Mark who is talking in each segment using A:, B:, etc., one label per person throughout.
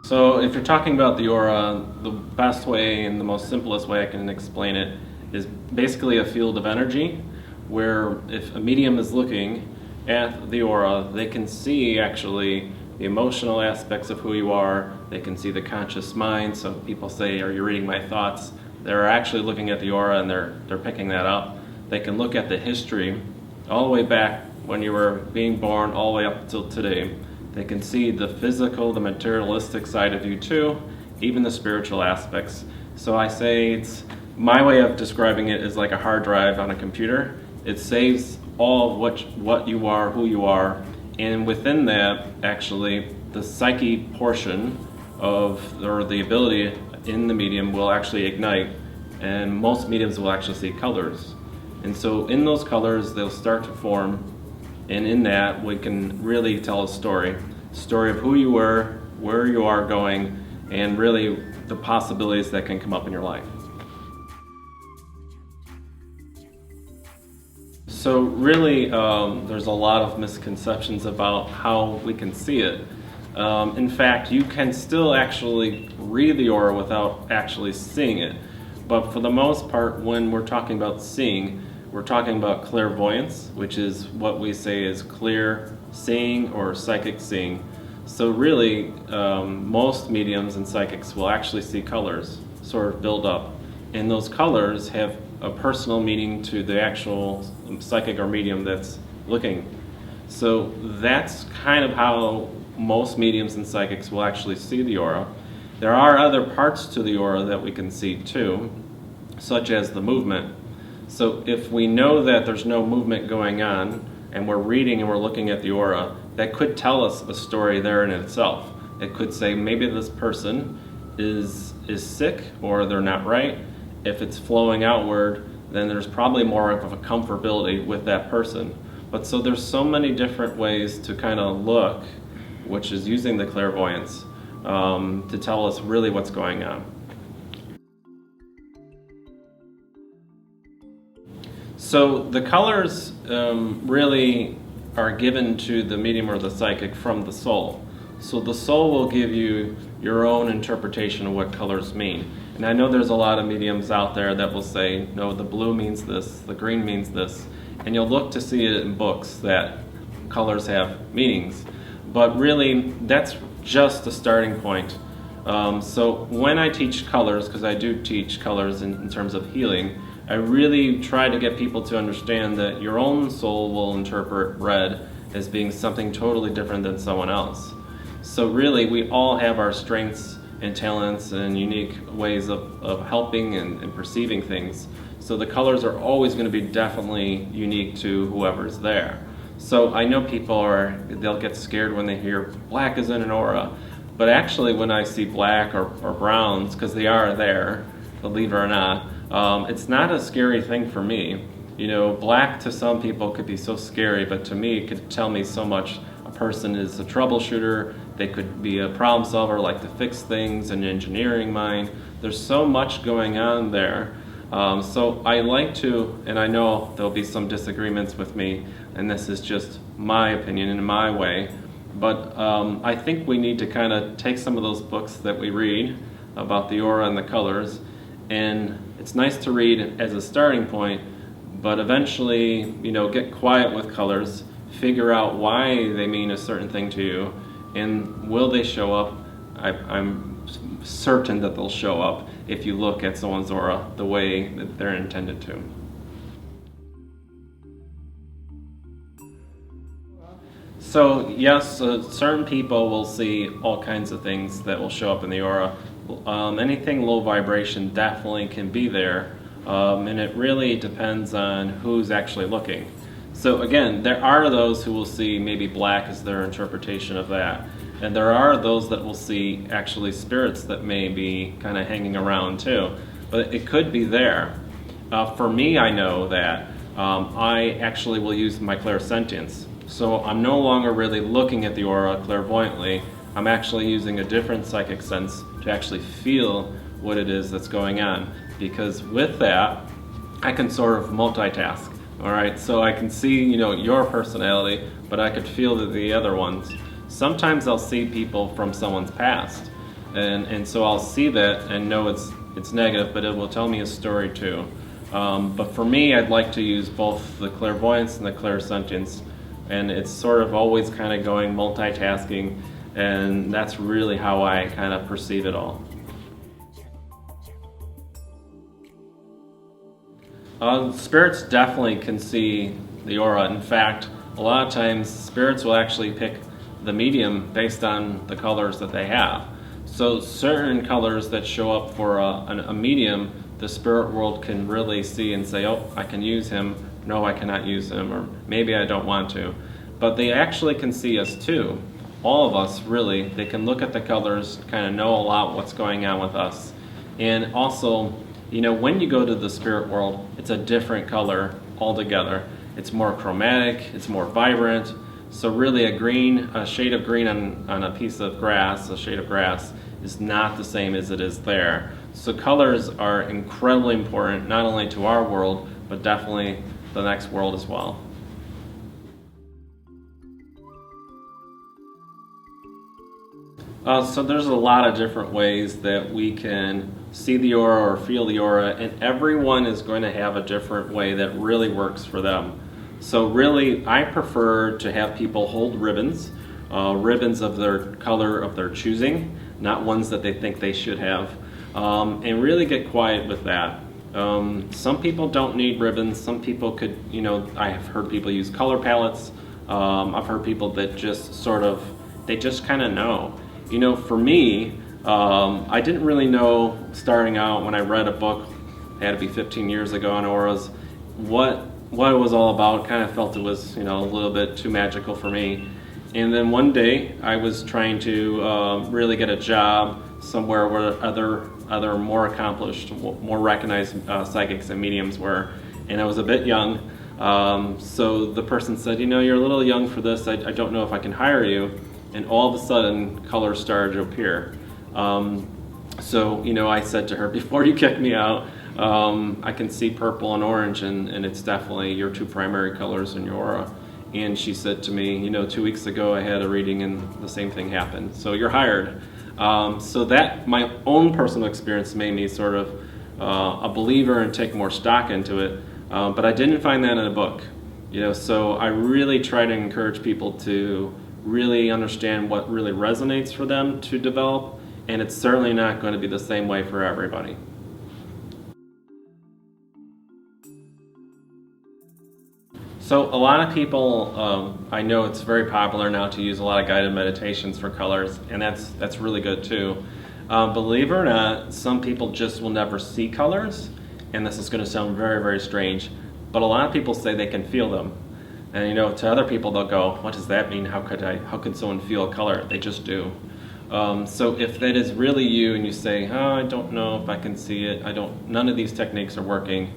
A: So if you're talking about the aura, the best way and the most simplest way I can explain it is basically a field of energy where if a medium is looking at the aura, they can see actually the emotional aspects of who you are. They can see the conscious mind. So people say, are you reading my thoughts? They're actually looking at the aura and they're picking that up. They can look at the history all the way back when you were being born all the way up until today. They can see the physical, the materialistic side of you too, even the spiritual aspects. So I say it's, my way of describing it is like a hard drive on a computer. It saves all of what you are, who you are, and within that, actually, the psyche portion of, or the ability in the medium will actually ignite, and most mediums will actually see colors. And so in those colors, they'll start to form, and in that, we can really tell a story of who you were, where you are going, and really the possibilities that can come up in your life. So really, there's a lot of misconceptions about how we can see it. In fact, you can still actually read the aura without actually seeing it. But for the most part, when we're talking about seeing, we're talking about clairvoyance, which is what we say is clear seeing or psychic seeing. So really, most mediums and psychics will actually see colors sort of build up. And those colors have a personal meaning to the actual psychic or medium that's looking. So that's kind of how most mediums and psychics will actually see the aura. There are other parts to the aura that we can see too, such as the movement. So if we know that there's no movement going on and we're reading and we're looking at the aura, that could tell us a story there in itself. It could say maybe this person is sick or they're not right. If it's flowing outward, then there's probably more of a comfortability with that person. But so there's so many different ways to kind of look, which is using the clairvoyance to tell us really what's going on. So the colors really are given to the medium or the psychic from the soul. So the soul will give you your own interpretation of what colors mean. And I know there's a lot of mediums out there that will say, no, the blue means this, the green means this. And you'll look to see it in books that colors have meanings. But really, that's just a starting point. So when I teach colors, because I do teach colors in terms of healing, I really try to get people to understand that your own soul will interpret red as being something totally different than someone else. So really, we all have our strengths and talents and unique ways of helping and perceiving things. So the colors are always going to be definitely unique to whoever's there. So I know people they'll get scared when they hear black is in an aura. But actually when I see black or browns, because they are there, believe it or not, it's not a scary thing for me. You know, black to some people could be so scary, but to me it could tell me so much. A person is a troubleshooter, they could be a problem solver, like to fix things, an engineering mind. There's so much going on there. So I like to, and I know there'll be some disagreements with me, and this is just my opinion in my way, but I think we need to kind of take some of those books that we read about the aura and the colors, and it's nice to read as a starting point, but eventually, you know, get quiet with colors, figure out why they mean a certain thing to you, and will they show up? I'm certain that they'll show up if you look at someone's aura the way that they're intended to. So yes, certain people will see all kinds of things that will show up in the aura. Anything low vibration definitely can be there, and it really depends on who's actually looking. So again, there are those who will see maybe black as their interpretation of that. And there are those that will see actually spirits that may be kind of hanging around too. But it could be there. For me, I know that I actually will use my clairsentience. So I'm no longer really looking at the aura clairvoyantly. I'm actually using a different psychic sense to actually feel what it is that's going on. Because with that, I can sort of multitask. All right, so I can see, you know, your personality, but I could feel the other ones. Sometimes I'll see people from someone's past. and so I'll see that and know it's negative, but it will tell me a story too. But for me, I'd like to use both the clairvoyance and the clairsentience, and it's sort of always kind of going multitasking, and that's really how I kind of perceive it all. Spirits definitely can see the aura. In fact, a lot of times spirits will actually pick the medium based on the colors that they have. So certain colors that show up for a medium, the spirit world can really see and say, oh, I can use him, no, I cannot use him, or maybe I don't want to. But they actually can see us too. All of us, really. They can look at the colors, kind of know a lot what's going on with us. And also, you know, when you go to the spirit world, it's a different color altogether. It's more chromatic, it's more vibrant. So really a shade of green on a piece of grass, a shade of grass, is not the same as it is there. So colors are incredibly important, not only to our world, but definitely the next world as well. So there's a lot of different ways that we can see the aura or feel the aura, and everyone is going to have a different way that really works for them. So really, I prefer to have people hold ribbons, ribbons of their color of their choosing, not ones that they think they should have, and really get quiet with that. Some people don't need ribbons. Some people could, you know, I have heard people use color palettes. I've heard people that just sort of, they just kind of know. You know, for me, I didn't really know starting out when I read a book, it had to be 15 years ago on auras, what it was all about. Kind of felt it was, you know, a little bit too magical for me. And then one day I was trying to really get a job somewhere where other more accomplished, more recognized psychics and mediums were, and I was a bit young. So the person said, you know, you're a little young for this, I don't know if I can hire you. And all of a sudden, colors started to appear. So, you know, I said to her, before you kick me out, I can see purple and orange, and it's definitely your two primary colors in your aura. And she said to me, you know, 2 weeks ago I had a reading and the same thing happened. So you're hired. So that, my own personal experience made me sort of a believer and take more stock into it. But I didn't find that in a book. You know, so I really try to encourage people to really understand what really resonates for them to develop, and it's certainly not going to be the same way for everybody. So a lot of people, I know it's very popular now to use a lot of guided meditations for colors, and that's really good too. Believe it or not, some people just will never see colors, and this is going to sound very, very strange, but a lot of people say they can feel them. And you know, to other people they'll go, what does that mean? How could someone feel a color? They just do. So if that is really you and you say, oh, I don't know if I can see it, none of these techniques are working,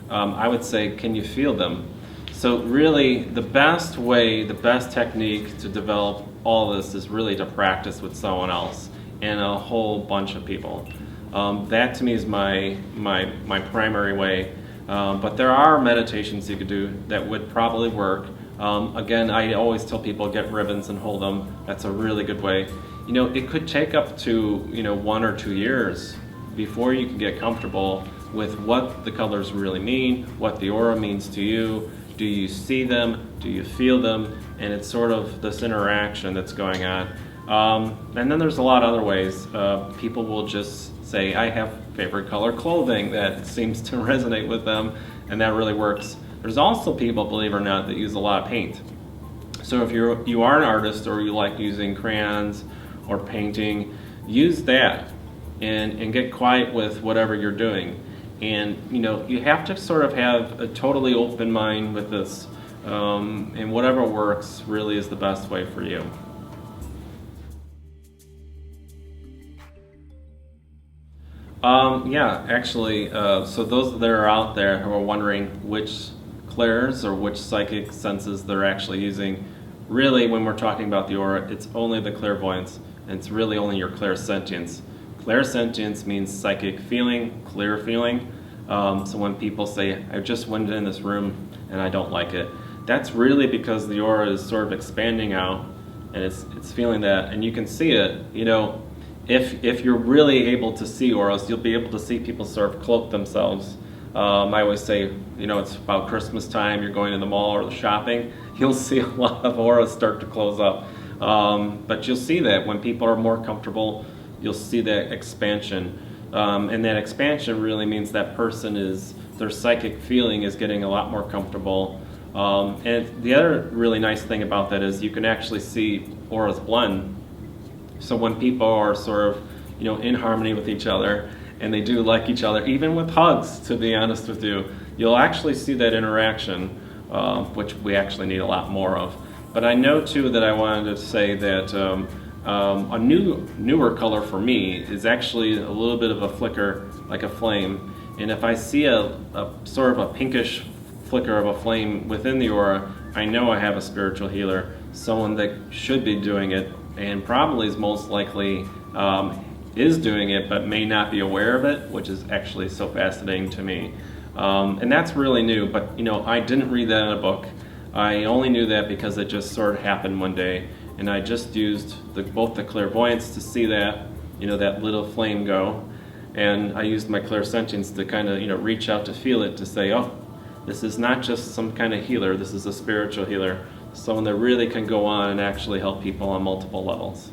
A: I would say, can you feel them? So really, the best way, the best technique to develop all this is really to practice with someone else and a whole bunch of people. That to me is my primary way. But there are meditations you could do that would probably work. Again, I always tell people get ribbons and hold them. That's a really good way. You know, it could take up to 1 or 2 years before you can get comfortable with what the colors really mean, what the aura means to you. Do you see them? Do you feel them? And it's sort of this interaction that's going on. And then there's a lot of other ways. People will just say, I have favorite color clothing that seems to resonate with them, and that really works. There's also people, believe it or not, that use a lot of paint. So if you are an artist or you like using crayons or painting, use that and get quiet with whatever you're doing. And you know, you have to sort of have a totally open mind with this, and whatever works really is the best way for you. Yeah, actually, so those that are out there who are wondering which clairs or which psychic senses they're actually using, really when we're talking about the aura, it's only the clairvoyance, and it's really only your clairsentience. Clairsentience means psychic feeling, clear feeling. So when people say, I just went in this room and I don't like it, that's really because the aura is sort of expanding out, and it's feeling that, and you can see it. You know, if you're really able to see auras, you'll be able to see people sort of cloak themselves. I always say, you know, it's about Christmas time, you're going to the mall or the shopping, you'll see a lot of auras start to close up. But you'll see that when people are more comfortable, you'll see that expansion. And that expansion really means that person is, their psychic feeling is getting a lot more comfortable. And the other really nice thing about that is you can actually see auras blend. So when people are sort of, you know, in harmony with each other, and they do like each other, even with hugs, to be honest with you, you'll actually see that interaction, which we actually need a lot more of. But I know too that I wanted to say that a newer color for me is actually a little bit of a flicker, like a flame. And if I see a sort of a pinkish flicker of a flame within the aura, I know I have a spiritual healer, someone that should be doing it, and probably is most likely is doing it, but may not be aware of it, which is actually so fascinating to me. And that's really new, but you know, I didn't read that in a book. I only knew that because it just sort of happened one day, and I just used both the clairvoyance to see that, you know, that little flame go, and I used my clairsentience to kind of, you know, reach out to feel it, to say, oh, this is not just some kind of healer, this is a spiritual healer, someone that really can go on and actually help people on multiple levels.